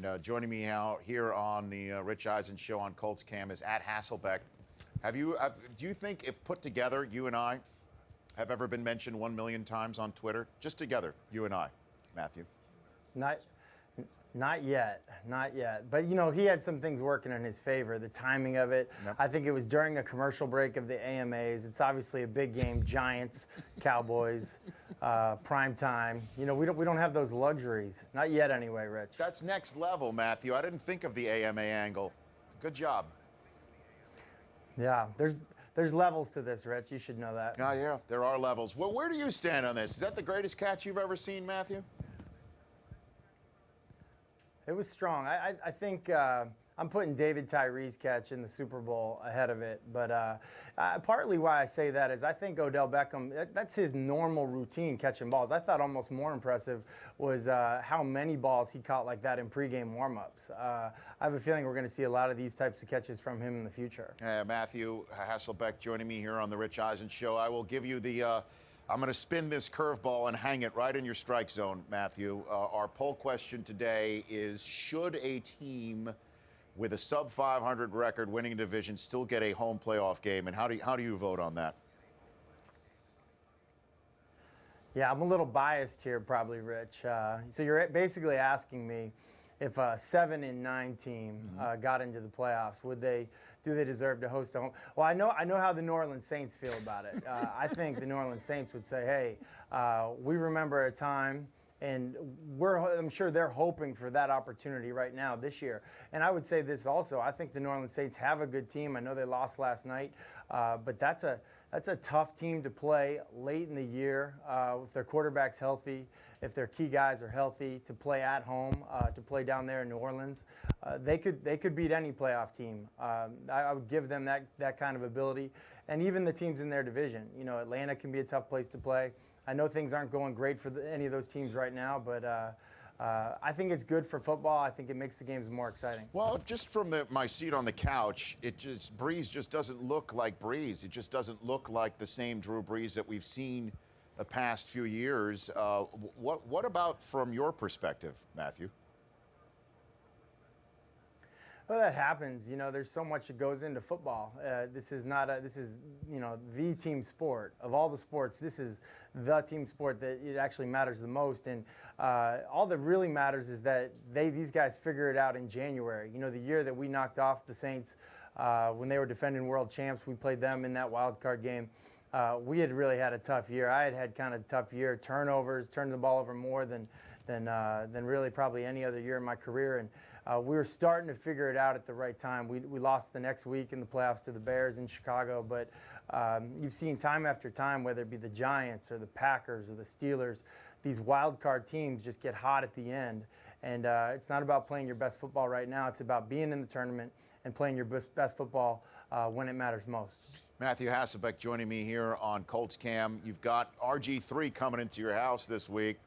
And joining me out here on the Rich Eisen show on Colts Cam is at Hasselbeck. Do you think if put together, you and I have ever been mentioned 1 million times on Twitter? Just together, you and I, Matthew. Not yet. But, you know, he had some things working in his favor, the timing of it. Yep. I think it was during a commercial break of the AMAs. It's obviously a big game, Giants, Cowboys, prime time. You know, we don't have those luxuries. Not yet anyway, Rich. That's next level, Matthew. I didn't think of the AMA angle. Good job. Yeah, there's levels to this, Rich. You should know that. Yeah, there are levels. Well, where do you stand on this? Is that the greatest catch you've ever seen, Matthew? It was strong. I think I'm putting David Tyree's catch in the Super Bowl ahead of it. But partly why I say that is I think Odell Beckham, that's his normal routine, catching balls. I thought almost more impressive was how many balls he caught like that in pregame warmups. I have a feeling we're going to see a lot of these types of catches from him in the future. Matthew Hasselbeck joining me here on the Rich Eisen show. I will give you the I'm going to spin this curveball and hang it right in your strike zone, Matthew. Our poll question today is, should a team with a sub-500 record winning a division still get a home playoff game? And how do you vote on that? Yeah, I'm a little biased here probably, Rich. So you're basically asking me if a 7-9 team got into the playoffs, do they deserve to host a home? Well, I know how the New Orleans Saints feel about it. I think the New Orleans Saints would say, hey, we remember a time, and I'm sure they're hoping for that opportunity right now this year. And I would say this also. I think the New Orleans Saints have a good team. I know they lost last night, but that's a tough team to play late in the year if their quarterback's healthy, if their key guys are healthy, to play at home, to play down there in New Orleans. They could beat any playoff team. I would give them that kind of ability. And even the teams in their division. You know, Atlanta can be a tough place to play. I know things aren't going great for any of those teams right now, but I think it's good for football. I think it makes the games more exciting. Well, just from my seat on the couch, Brees just doesn't look like Brees. It just doesn't look like the same Drew Brees that we've seen the past few years. What about from your perspective, Matthew? Well, that happens. You know, there's so much that goes into football. This is you know, the team sport. Of all the sports, this is the team sport that it actually matters the most. And all that really matters is that these guys figure it out in January. You know, the year that we knocked off the Saints when they were defending world champs, we played them in that wild card game. We had really had a tough year. I had kind of a tough year. Turnovers, turned the ball over more than really probably any other year in my career. And we were starting to figure it out at the right time. We lost the next week in the playoffs to the Bears in Chicago, but you've seen time after time, whether it be the Giants or the Packers or the Steelers, these wild card teams just get hot at the end. And it's not about playing your best football right now. It's about being in the tournament and playing your best football when it matters most. Matthew Hasselbeck joining me here on Colts Cam. You've got RG3 coming into your house this week.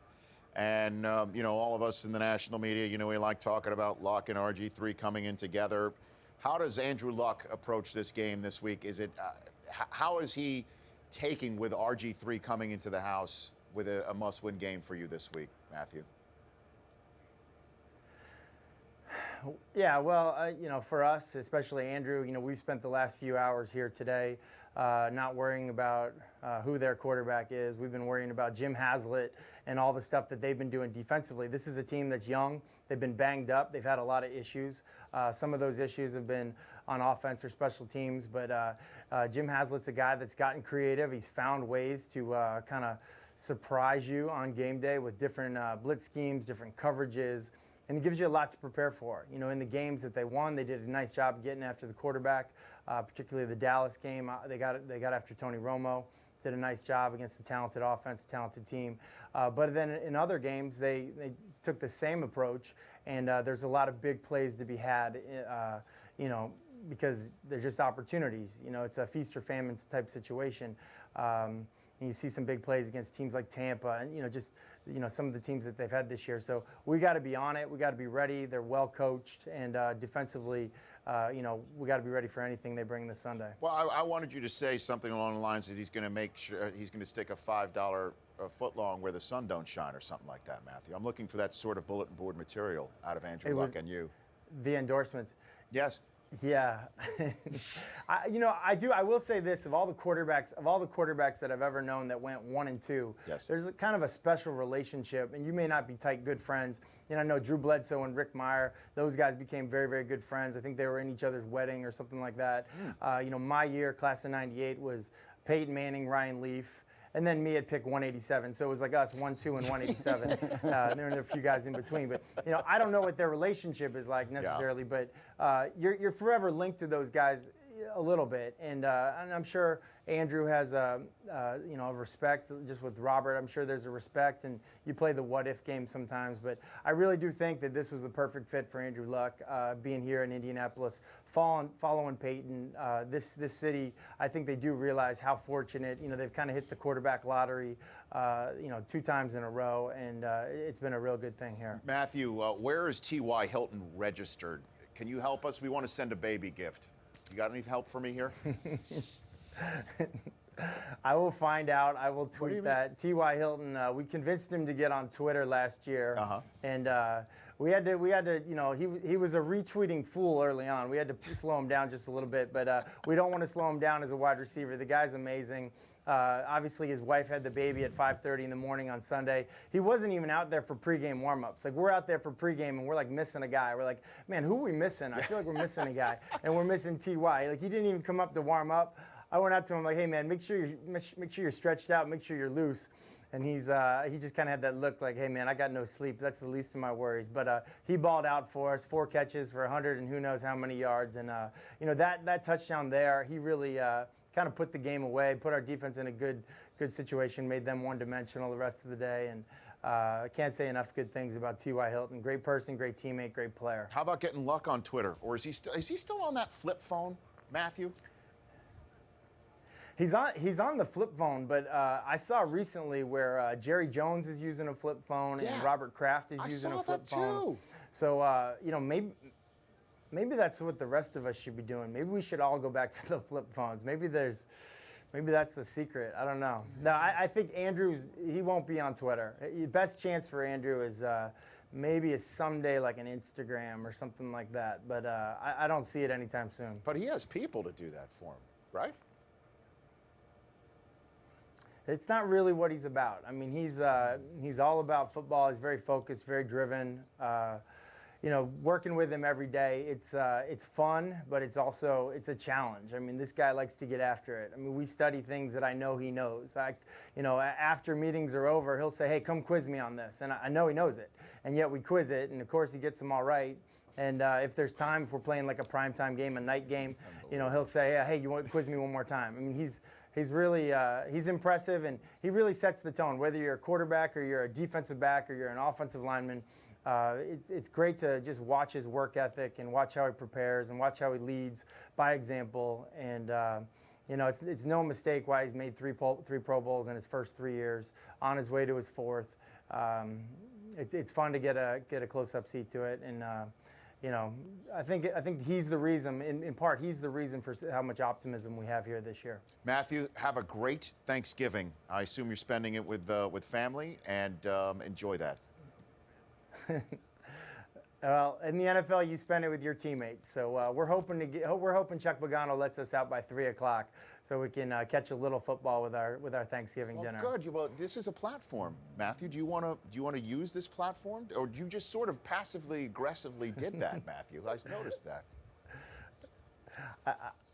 And, you know, all of us in the national media, you know, we like talking about Luck and RG3 coming in together. How does Andrew Luck approach this game this week? How is he taking with RG3 coming into the house with a must-win game for you this week, Matthew? Yeah, well, you know, for us, especially Andrew, you know, we've spent the last few hours here today not worrying about who their quarterback is. We've been worrying about Jim Haslett and all the stuff that they've been doing defensively. This is a team that's young. They've been banged up. They've had a lot of issues. Some of those issues have been on offense or special teams, but Jim Haslett's a guy that's gotten creative. He's found ways to kind of surprise you on game day with different blitz schemes, different coverages. And it gives you a lot to prepare for. You know, in the games that they won, they did a nice job getting after the quarterback, particularly the Dallas game. They got after Tony Romo, did a nice job against a talented offense, talented team. But then in other games, they took the same approach, and there's a lot of big plays to be had, you know, because there's just opportunities. You know, it's a feast or famine type situation. and you see some big plays against teams like Tampa and, just, some of the teams that they've had this year. So we got to be on it. We got to be ready. They're well coached, and defensively, we got to be ready for anything they bring this Sunday. Well, I wanted you to say something along the lines that he's going to make sure he's going to stick a $5 foot long where the sun don't shine or something like that, Matthew. I'm looking for that sort of bulletin board material out of Andrew Luck and you. The endorsements. Yes. Yeah, I will say this: of all the quarterbacks that I've ever known that went 1-2, yes, there's kind of a special relationship, and you may not be tight, good friends. I know Drew Bledsoe and Rick Meyer; those guys became very, very good friends. I think they were in each other's wedding or something like that. My year, class of '98, was Peyton Manning, Ryan Leaf. And then me at pick 187. So it was like us, 1-2, and 187. There were a few guys in between. But, I don't know what their relationship is like necessarily. Yeah. But you're forever linked to those guys a little bit. And I'm sure Andrew has a respect just with Robert. I'm sure there's a respect. And you play the what-if game sometimes. But I really do think that this was the perfect fit for Andrew Luck, being here in Indianapolis, following Peyton. This city, I think they do realize how fortunate. They've kind of hit the quarterback lottery, 2 times in a row. And it's been a real good thing here. Matthew, where is T.Y. Hilton registered? Can you help us? We want to send a baby gift. You got any help for me here? I will find out. I will tweet that. T.Y. Hilton, we convinced him to get on Twitter last year. And we had to, he was a retweeting fool early on. We had to slow him down just a little bit, but we don't want to slow him down as a wide receiver. The guy's amazing. Obviously, his wife had the baby at 5:30 in the morning on Sunday. He wasn't even out there for pregame warm-ups. Like, we're out there for pregame, and we're, like, missing a guy. We're like, man, who are we missing? I feel like we're missing a guy, and we're missing T.Y. Like, he didn't even come up to warm up. I went out to him like, hey, man, make sure you're stretched out, make sure you're loose. And he just kind of had that look like, hey, man, I got no sleep. That's the least of my worries. But he balled out for us, 4 catches for 100 and who knows how many yards. And, that touchdown there, he really kind of put the game away, put our defense in a good situation, made them one-dimensional the rest of the day. And I can't say enough good things about T.Y. Hilton. Great person, great teammate, great player. How about getting Luck on Twitter? Or is he still on that flip phone, Matthew? He's on the flip phone, but I saw recently where Jerry Jones is using a flip phone and Robert Kraft is using a flip phone. Too. So maybe that's what the rest of us should be doing. Maybe we should all go back to the flip phones. Maybe that's the secret. I don't know. No, I think he won't be on Twitter. Best chance for Andrew is maybe someday like an Instagram or something like that. But I don't see it anytime soon. But he has people to do that for him, right? It's not really what he's about. I mean, he's all about football. He's very focused, very driven. Working with him every day, it's fun, but it's a challenge. I mean, this guy likes to get after it. I mean, we study things that I know he knows. After meetings are over, he'll say, hey, come quiz me on this. And I know he knows it. And yet we quiz it, and of course he gets them all right. And if there's time, if we're playing like a primetime game, a night game, he'll say, hey, you want to quiz me one more time? I mean, he's really he's impressive, and he really sets the tone. Whether you're a quarterback or you're a defensive back or you're an offensive lineman, it's great to just watch his work ethic and watch how he prepares and watch how he leads by example. And it's no mistake why he's made three Pro Bowls in his first 3 years, on his way to his 4th. It's fun to get a close-up seat to it, and I think he's the reason. In part, he's the reason for how much optimism we have here this year. Matthew, have a great Thanksgiving. I assume you're spending it with family, and enjoy that. Well, in the NFL, you spend it with your teammates. So we're hoping Chuck Pagano lets us out by 3 o'clock, so we can catch a little football with our Thanksgiving dinner. Good. Well, this is a platform, Matthew. Do you want to use this platform, or you just sort of passively aggressively did that, Matthew? I noticed that.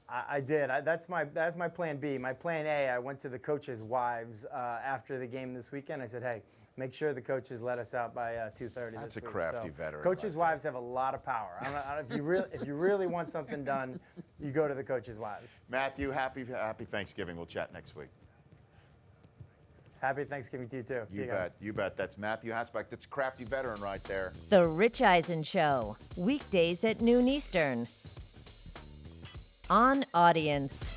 I did. That's my plan B. My plan A, I went to the coaches' wives after the game this weekend. I said, hey, make sure the coaches let us out by 2:30. That's a crafty veteran. Coaches' wives have a lot of power. If you really want something done, you go to the coaches' wives. Matthew, happy Thanksgiving. We'll chat next week. Happy Thanksgiving to you too. You bet. You bet. That's Matthew Hasselbeck. That's a crafty veteran right there. The Rich Eisen Show, weekdays at noon Eastern. On Audience.